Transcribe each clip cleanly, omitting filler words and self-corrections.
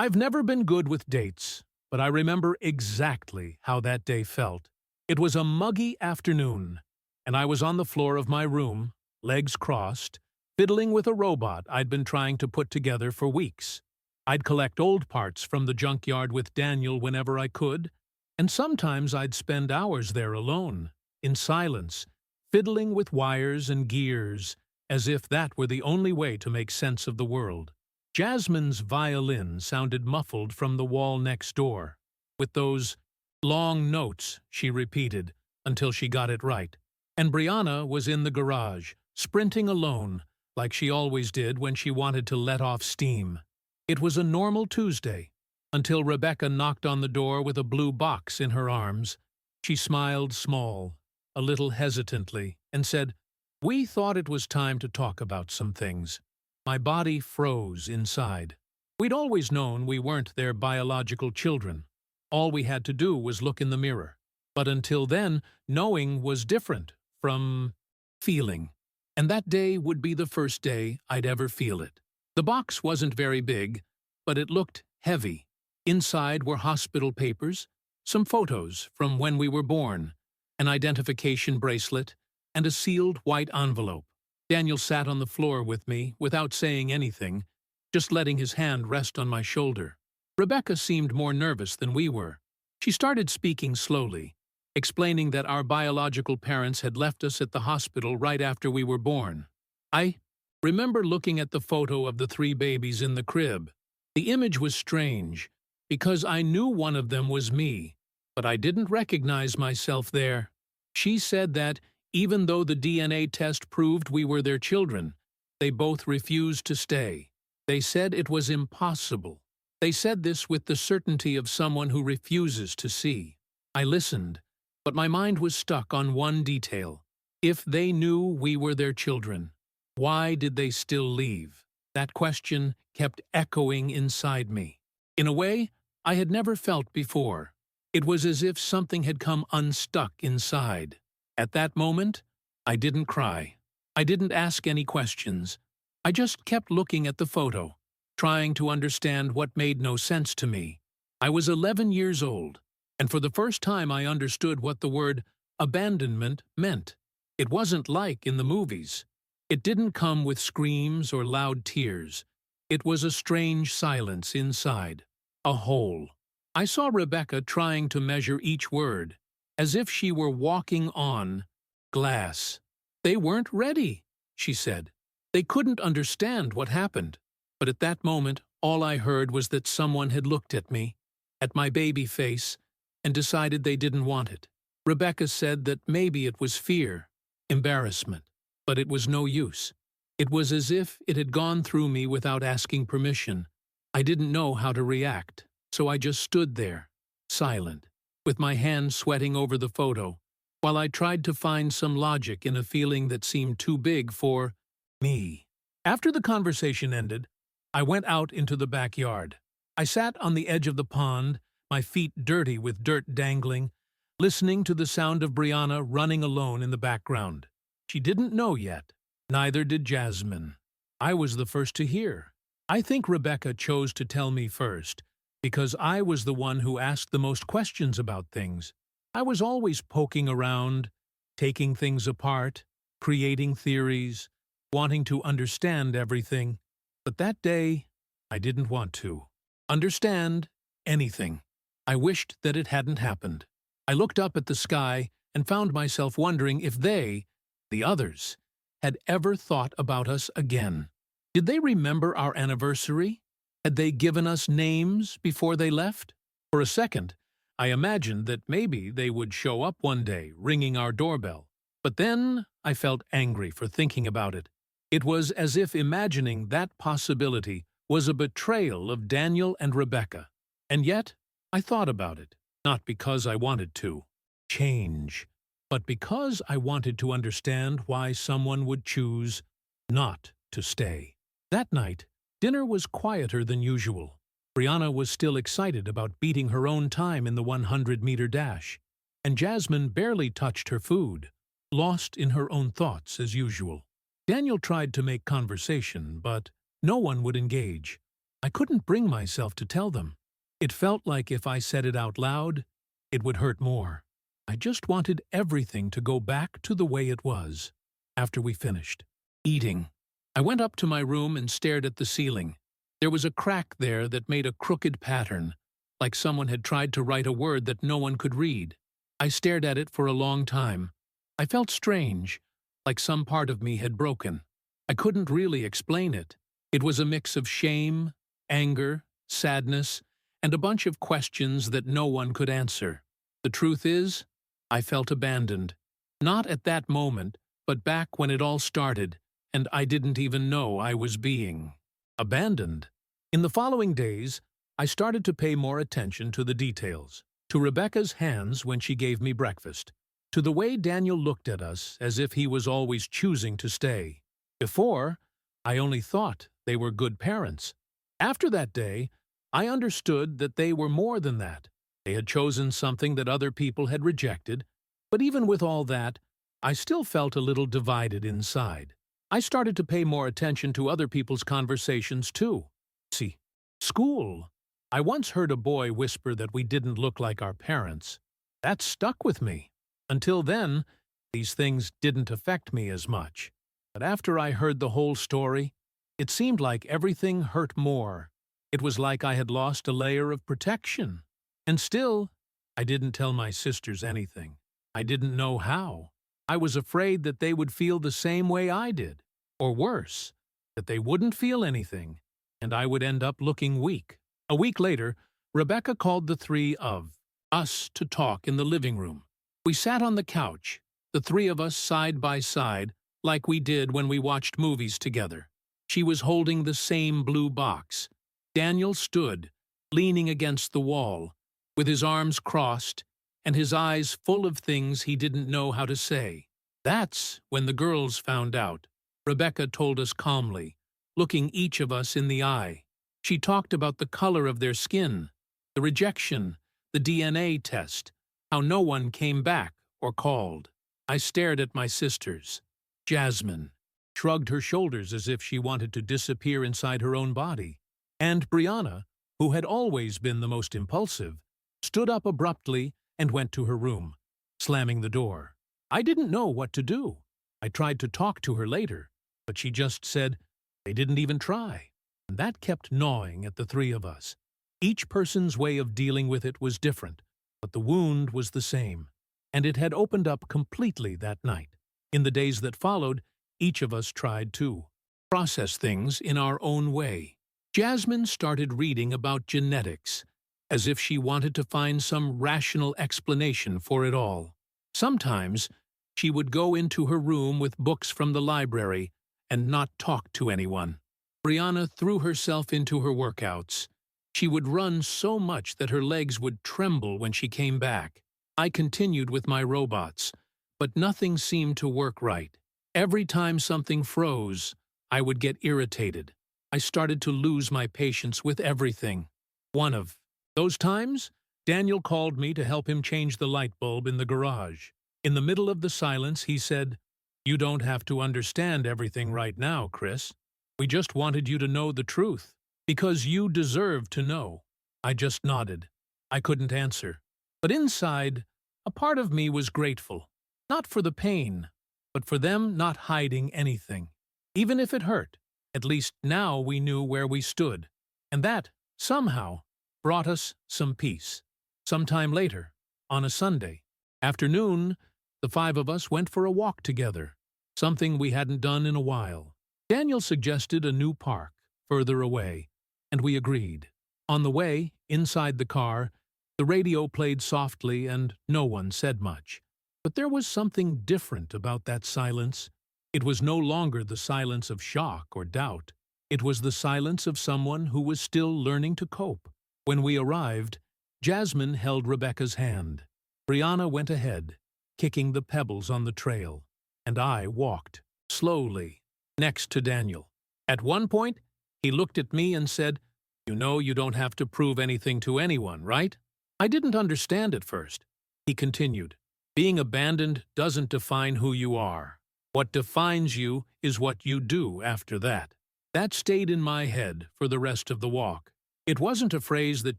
I've never been good with dates, but I remember exactly how that day felt. It was a muggy afternoon, and I was on the floor of my room, legs crossed, fiddling with a robot I'd been trying to put together for weeks. I'd collect old parts from the junkyard with Daniel whenever I could, and sometimes I'd spend hours there alone, in silence, fiddling with wires and gears, as if that were the only way to make sense of the world. Jasmine's violin sounded muffled from the wall next door, with those long notes she repeated until she got it right. And Briana was in the garage, sprinting alone, like she always did when she wanted to let off steam. It was a normal Tuesday, until Rebecca knocked on the door with a blue box in her arms. She smiled small, a little hesitantly, and said, "We thought it was time to talk about some things." My body froze inside. We'd always known we weren't their biological children. All we had to do was look in the mirror. But until then, knowing was different from feeling. And that day would be the first day I'd ever feel it. The box wasn't very big, but it looked heavy. Inside were hospital papers, some photos from when we were born, an identification bracelet, and a sealed white envelope. Daniel sat on the floor with me without saying anything, just letting his hand rest on my shoulder. Rebecca seemed more nervous than we were. She started speaking slowly, explaining that our biological parents had left us at the hospital right after we were born. I remember looking at the photo of the 3 babies in the crib. The image was strange, because I knew one of them was me, but I didn't recognize myself there. She said that, even though the DNA test proved we were their children, they both refused to stay. They said it was impossible. They said this with the certainty of someone who refuses to see. I listened, but my mind was stuck on one detail. If they knew we were their children, why did they still leave? That question kept echoing inside me. In a way I had never felt before. It was as if something had come unstuck inside. At that moment, I didn't cry. I didn't ask any questions. I just kept looking at the photo, trying to understand what made no sense to me. I was 11 years old, and for the first time I understood what the word abandonment meant. It wasn't like in the movies. It didn't come with screams or loud tears. It was a strange silence inside, a hole. I saw Rebecca trying to measure each word, as if she were walking on glass. "They weren't ready," she said. "They couldn't understand what happened." But at that moment, all I heard was that someone had looked at me, at my baby face, and decided they didn't want it. Rebecca said that maybe it was fear, embarrassment, but it was no use. It was as if it had gone through me without asking permission. I didn't know how to react, so I just stood there, silent, with my hands sweating over the photo, while I tried to find some logic in a feeling that seemed too big for me. After the conversation ended, I went out into the backyard. I sat on the edge of the pond, my feet dirty with dirt dangling, listening to the sound of Briana running alone in the background. She didn't know yet. Neither did Jasmine. I was the first to hear. I think Rebecca chose to tell me first, because I was the one who asked the most questions about things. I was always poking around, taking things apart, creating theories, wanting to understand everything. But that day, I didn't want to understand anything. I wished that it hadn't happened. I looked up at the sky and found myself wondering if they, the others, had ever thought about us again. Did they remember our anniversary? Had they given us names before they left? For a second, I imagined that maybe they would show up one day, ringing our doorbell. But then I felt angry for thinking about it. It was as if imagining that possibility was a betrayal of Daniel and Rebecca. And yet, I thought about it, not because I wanted to change, but because I wanted to understand why someone would choose not to stay. That night, dinner was quieter than usual. Briana was still excited about beating her own time in the 100-meter dash, and Jasmine barely touched her food, lost in her own thoughts as usual. Daniel tried to make conversation, but no one would engage. I couldn't bring myself to tell them. It felt like if I said it out loud, it would hurt more. I just wanted everything to go back to the way it was. After we finished eating, I went up to my room and stared at the ceiling. There was a crack there that made a crooked pattern, like someone had tried to write a word that no one could read. I stared at it for a long time. I felt strange, like some part of me had broken. I couldn't really explain it. It was a mix of shame, anger, sadness, and a bunch of questions that no one could answer. The truth is, I felt abandoned. Not at that moment, but back when it all started, and I didn't even know I was being abandoned. In the following days, I started to pay more attention to the details, to Rebecca's hands when she gave me breakfast, to the way Daniel looked at us as if he was always choosing to stay. Before, I only thought they were good parents. After that day, I understood that they were more than that. They had chosen something that other people had rejected, but even with all that, I still felt a little divided inside. I started to pay more attention to other people's conversations too. See, school. I once heard a boy whisper that we didn't look like our parents. That stuck with me. Until then, these things didn't affect me as much. But after I heard the whole story, it seemed like everything hurt more. It was like I had lost a layer of protection. And still, I didn't tell my sisters anything. I didn't know how. I was afraid that they would feel the same way I did, or worse, that they wouldn't feel anything, and I would end up looking weak. A week later, Rebecca called the three of us to talk in the living room. We sat on the couch, the three of us side by side, like we did when we watched movies together. She was holding the same blue box. Daniel stood, leaning against the wall, with his arms crossed and his eyes full of things he didn't know how to say. That's when the girls found out. Rebecca told us calmly, looking each of us in the eye. She talked about the color of their skin, the rejection, the DNA test, how no one came back or called. I stared at my sisters. Jasmine shrugged her shoulders as if she wanted to disappear inside her own body. And Briana, who had always been the most impulsive, stood up abruptly and went to her room, slamming the door. I didn't know what to do. I tried to talk to her later, but she just said, "They didn't even try." And that kept gnawing at the three of us. Each person's way of dealing with it was different, but the wound was the same, and it had opened up completely that night. In the days that followed, each of us tried to process things in our own way. Jasmine started reading about genetics, as if she wanted to find some rational explanation for it all. Sometimes, she would go into her room with books from the library and not talk to anyone. Briana threw herself into her workouts. She would run so much that her legs would tremble when she came back. I continued with my robots, but nothing seemed to work right. Every time something froze, I would get irritated. I started to lose my patience with everything. One of those times, Daniel called me to help him change the light bulb in the garage. In the middle of the silence, he said, "You don't have to understand everything right now, Chris. We just wanted you to know the truth, because you deserve to know." I just nodded. I couldn't answer. But inside, a part of me was grateful. Not for the pain, but for them not hiding anything. Even if it hurt, at least now we knew where we stood. And that, somehow, brought us some peace. Sometime later, on a Sunday afternoon, the five of us went for a walk together, something we hadn't done in a while. Daniel suggested a new park, further away, and we agreed. On the way, inside the car, the radio played softly and no one said much. But there was something different about that silence. It was no longer the silence of shock or doubt. It was the silence of someone who was still learning to cope. When we arrived, Jasmine held Rebecca's hand. Briana went ahead, kicking the pebbles on the trail, and I walked, slowly, next to Daniel. At one point, he looked at me and said, "You know you don't have to prove anything to anyone, right?" I didn't understand at first. He continued, "Being abandoned doesn't define who you are. What defines you is what you do after that." That stayed in my head for the rest of the walk. It wasn't a phrase that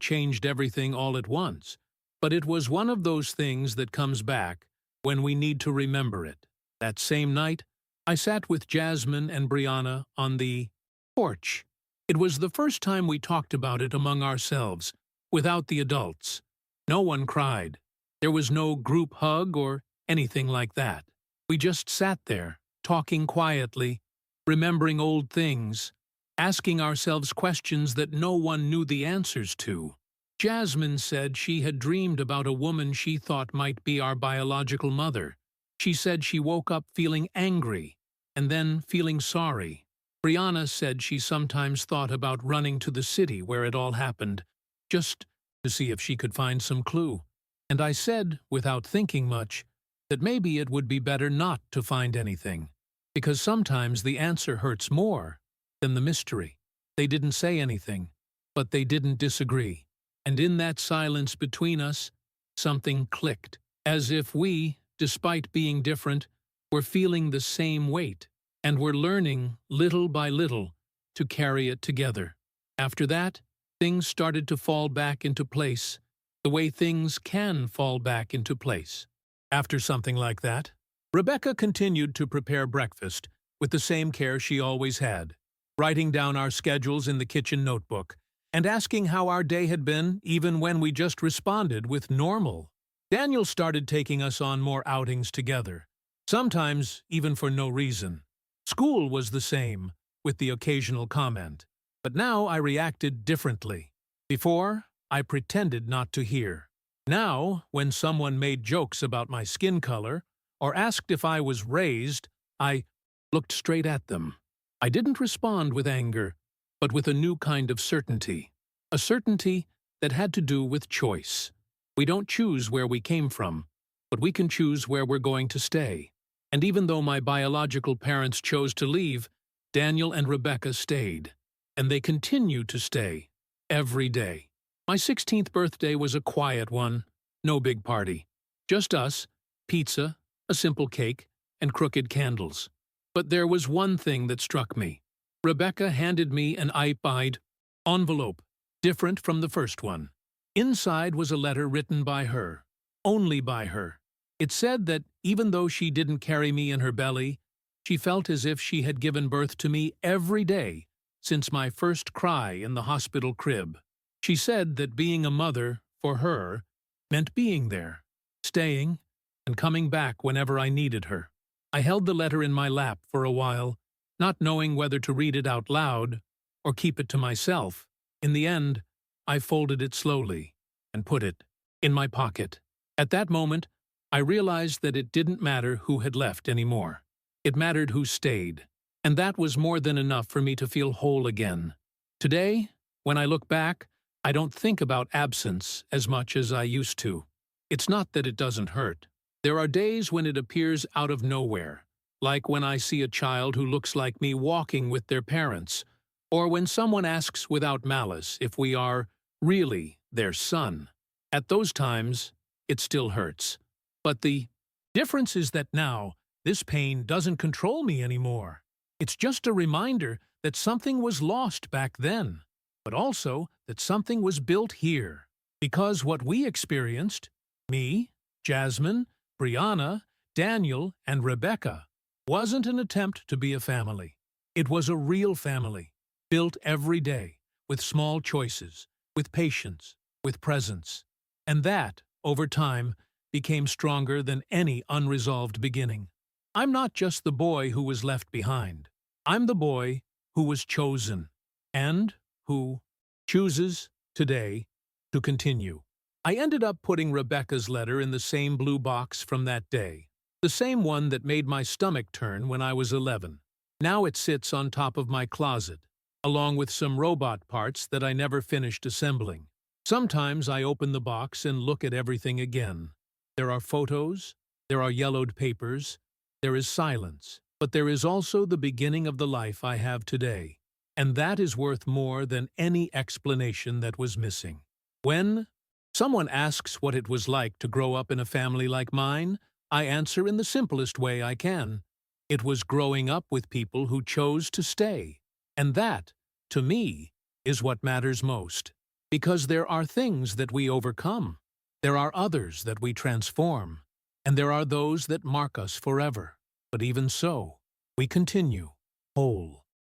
changed everything all at once, but it was one of those things that comes back when we need to remember it. That same night, I sat with Jasmine and Briana on the porch. It was the first time we talked about it among ourselves, without the adults. No one cried. There was no group hug or anything like that. We just sat there, talking quietly, remembering old things, asking ourselves questions that no one knew the answers to. Jasmine said she had dreamed about a woman she thought might be our biological mother. She said she woke up feeling angry, and then feeling sorry. Briana said she sometimes thought about running to the city where it all happened, just to see if she could find some clue. And I said, without thinking much, that maybe it would be better not to find anything, because sometimes the answer hurts more than the mystery. They didn't say anything, but they didn't disagree. And in that silence between us, something clicked, as if we, despite being different, were feeling the same weight, and were learning, little by little, to carry it together. After that, things started to fall back into place, the way things can fall back into place. After something like that, Rebecca continued to prepare breakfast with the same care she always had, writing down our schedules in the kitchen notebook, and asking how our day had been even when we just responded with normal. Daniel started taking us on more outings together, sometimes even for no reason. School was the same, with the occasional comment, but now I reacted differently. Before, I pretended not to hear. Now, when someone made jokes about my skin color or asked if I was raised, I looked straight at them. I didn't respond with anger, but with a new kind of certainty. A certainty that had to do with choice. We don't choose where we came from, but we can choose where we're going to stay. And even though my biological parents chose to leave, Daniel and Rebecca stayed. And they continue to stay, every day. My 16th birthday was a quiet one, no big party. Just us, pizza, a simple cake, and crooked candles. But there was one thing that struck me. Rebecca handed me an iPod envelope, different from the first one. Inside was a letter written by her, only by her. It said that even though she didn't carry me in her belly, she felt as if she had given birth to me every day since my first cry in the hospital crib. She said that being a mother, for her, meant being there, staying, and coming back whenever I needed her. I held the letter in my lap for a while, not knowing whether to read it out loud or keep it to myself. In the end, I folded it slowly and put it in my pocket. At that moment, I realized that it didn't matter who had left anymore. It mattered who stayed, and that was more than enough for me to feel whole again. Today, when I look back, I don't think about absence as much as I used to. It's not that it doesn't hurt. There are days when it appears out of nowhere, like when I see a child who looks like me walking with their parents, or when someone asks without malice if we are really their son. At those times, it still hurts. But the difference is that now, this pain doesn't control me anymore. It's just a reminder that something was lost back then, but also that something was built here. Because what we experienced, me, Jasmine, Briana, Daniel, and Rebecca, wasn't an attempt to be a family. It was a real family, built every day, with small choices, with patience, with presence. And that, over time, became stronger than any unresolved beginning. I'm not just the boy who was left behind. I'm the boy who was chosen, and who chooses, today, to continue. I ended up putting Rebecca's letter in the same blue box from that day, the same one that made my stomach turn when I was 11. Now it sits on top of my closet, along with some robot parts that I never finished assembling. Sometimes I open the box and look at everything again. There are photos, there are yellowed papers, there is silence, but there is also the beginning of the life I have today, and that is worth more than any explanation that was missing. When someone asks what it was like to grow up in a family like mine, I answer in the simplest way I can. It was growing up with people who chose to stay, And that, to me, is what matters most. Because there are things that we overcome, there are others that we transform, and there are those that mark us forever. But even so, we continue, whole,